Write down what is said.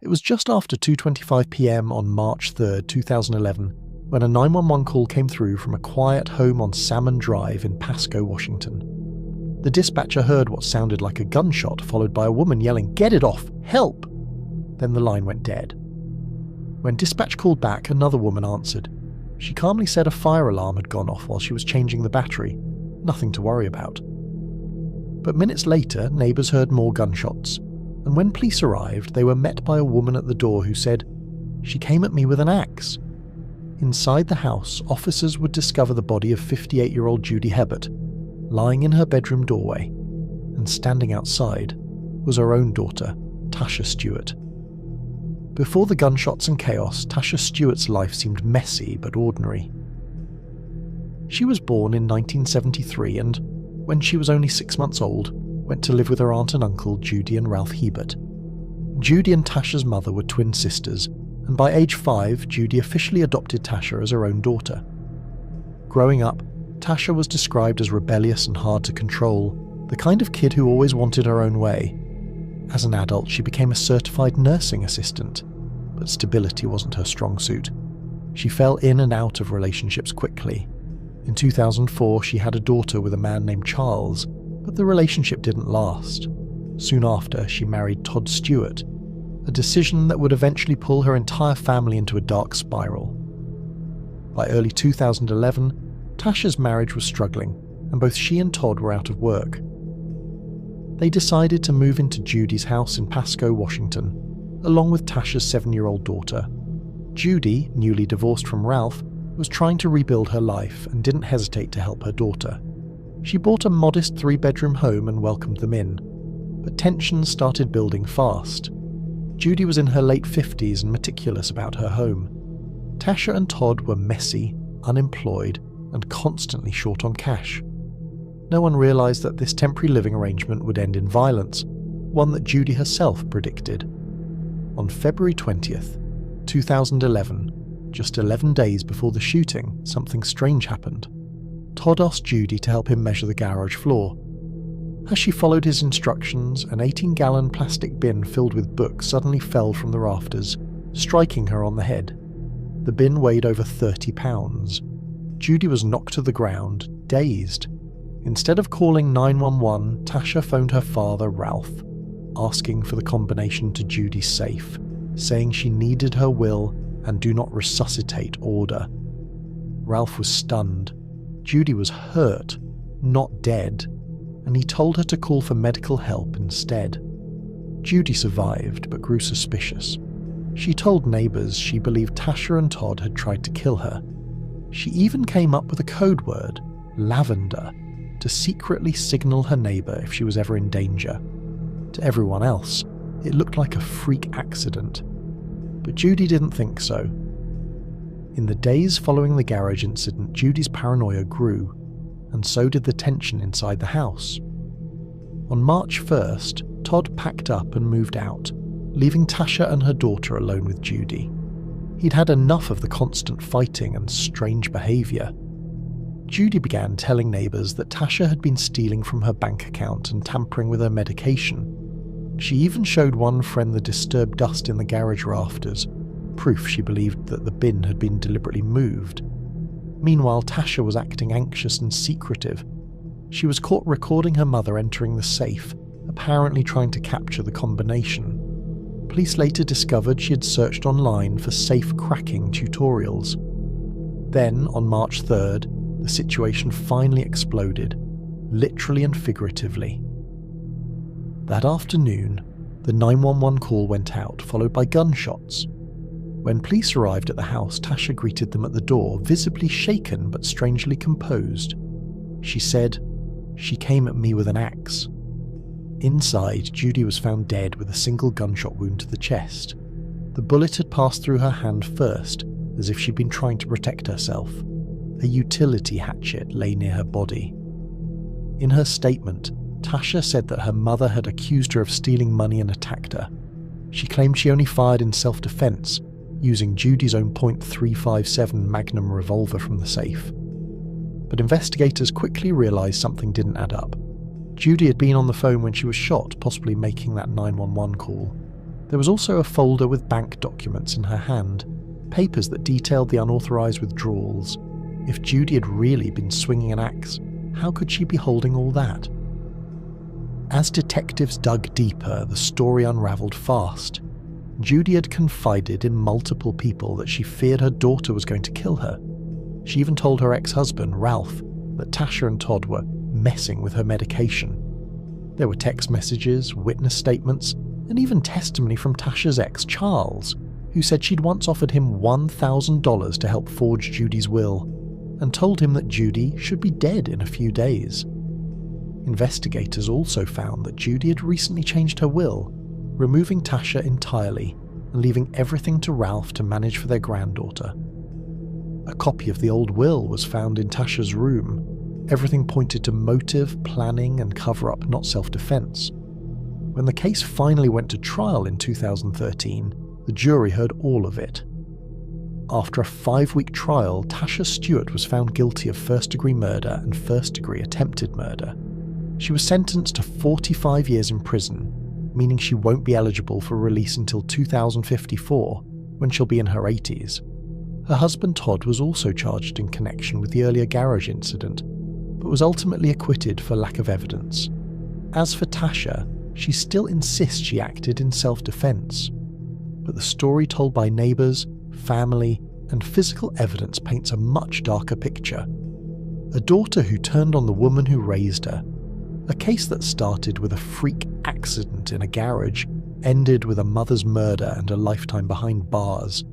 It was just after 2:25 p.m. on March 3, 2011, when a 911 call came through from a quiet home on Salmon Drive in Pasco, Washington. The dispatcher heard what sounded like a gunshot, followed by a woman yelling, "Get it off! Help!" Then the line went dead. When dispatch called back, another woman answered. She calmly said a fire alarm had gone off while she was changing the battery. Nothing to worry about. But minutes later, neighbours heard more gunshots, and when police arrived, they were met by a woman at the door who said, "She came at me with an axe." Inside the house, officers would discover the body of 58-year-old Judy Hebert, lying in her bedroom doorway, and standing outside was her own daughter, Tashia Stuart. Before the gunshots and chaos, Tashia Stuart's life seemed messy but ordinary. She was born in 1973 and, when she was only 6 months old, went to live with her aunt and uncle, Judy and Ralph Hebert. Judy and Tashia's mother were twin sisters, and by age 5, Judy officially adopted Tashia as her own daughter. Growing up, Tashia was described as rebellious and hard to control, the kind of kid who always wanted her own way. As an adult, she became a certified nursing assistant, but stability wasn't her strong suit. She fell in and out of relationships quickly. In 2004, she had a daughter with a man named Charles, but the relationship didn't last. Soon after, she married Todd Stuart, a decision that would eventually pull her entire family into a dark spiral. By early 2011, Tashia's marriage was struggling, and both she and Todd were out of work. They decided to move into Judy's house in Pasco, Washington, along with Tashia's 7-year-old daughter. Judy, newly divorced from Ralph, was trying to rebuild her life and didn't hesitate to help her daughter. She bought a modest 3-bedroom home and welcomed them in, but tensions started building fast. Judy was in her late 50s and meticulous about her home. Tashia and Todd were messy, unemployed, and constantly short on cash. No one realised that this temporary living arrangement would end in violence, one that Judy herself predicted. On February 20th, 2011, just 11 days before the shooting, something strange happened. Todd asked Judy to help him measure the garage floor. As she followed his instructions, an 18-gallon plastic bin filled with books suddenly fell from the rafters, striking her on the head. The bin weighed over 30 pounds. Judy was knocked to the ground, dazed. Instead of calling 911, Tashia phoned her father, Ralph, asking for the combination to Judy's safe, saying she needed her will and do not resuscitate order. Ralph was stunned. Judy was hurt, not dead, and he told her to call for medical help instead. Judy survived but grew suspicious. She told neighbours she believed Tashia and Todd had tried to kill her. She even came up with a code word, lavender, to secretly signal her neighbour if she was ever in danger. To everyone else, it looked like a freak accident. But Judy didn't think so. In the days following the garage incident, Judy's paranoia grew, and so did the tension inside the house. On March 1st, Todd packed up and moved out, leaving Tashia and her daughter alone with Judy. He'd had enough of the constant fighting and strange behaviour. Judy began telling neighbours that Tashia had been stealing from her bank account and tampering with her medication. She even showed one friend the disturbed dust in the garage rafters, proof she believed that the bin had been deliberately moved. Meanwhile, Tashia was acting anxious and secretive. She was caught recording her mother entering the safe, apparently trying to capture the combination. Police later discovered she had searched online for safe cracking tutorials. Then, on March 3rd, the situation finally exploded, literally and figuratively. That afternoon, the 911 call went out, followed by gunshots. When police arrived at the house, Tashia greeted them at the door, visibly shaken but strangely composed. She said, "She came at me with an axe." Inside, Judy was found dead with a single gunshot wound to the chest. The bullet had passed through her hand first, as if she'd been trying to protect herself. A utility hatchet lay near her body. In her statement, Tashia said that her mother had accused her of stealing money and attacked her. She claimed she only fired in self-defense, using Judy's own .357 Magnum revolver from the safe. But investigators quickly realised something didn't add up. Judy had been on the phone when she was shot, possibly making that 911 call. There was also a folder with bank documents in her hand, papers that detailed the unauthorised withdrawals. If Judy had really been swinging an axe, how could she be holding all that? As detectives dug deeper, the story unravelled fast. Judy had confided in multiple people that she feared her daughter was going to kill her. She even told her ex-husband, Ralph, that Tashia and Todd were messing with her medication. There were text messages, witness statements, and even testimony from Tashia's ex, Charles, who said she'd once offered him $1,000 to help forge Judy's will, and told him that Judy should be dead in a few days. Investigators also found that Judy had recently changed her will, removing Tashia entirely and leaving everything to Ralph to manage for their granddaughter. A copy of the old will was found in Tashia's room. Everything pointed to motive, planning, and cover-up, not self-defense. When the case finally went to trial in 2013, the jury heard all of it. After a 5-week trial, Tashia Stuart was found guilty of first-degree murder and first-degree attempted murder. She was sentenced to 45 years in prison, meaning she won't be eligible for release until 2054, when she'll be in her 80s. Her husband Todd was also charged in connection with the earlier garage incident, but was ultimately acquitted for lack of evidence. As for Tashia, she still insists she acted in self-defense, but the story told by neighbours, family, and physical evidence paints a much darker picture. A daughter who turned on the woman who raised her. A case that started with a freak accident in a garage ended with a mother's murder and a lifetime behind bars.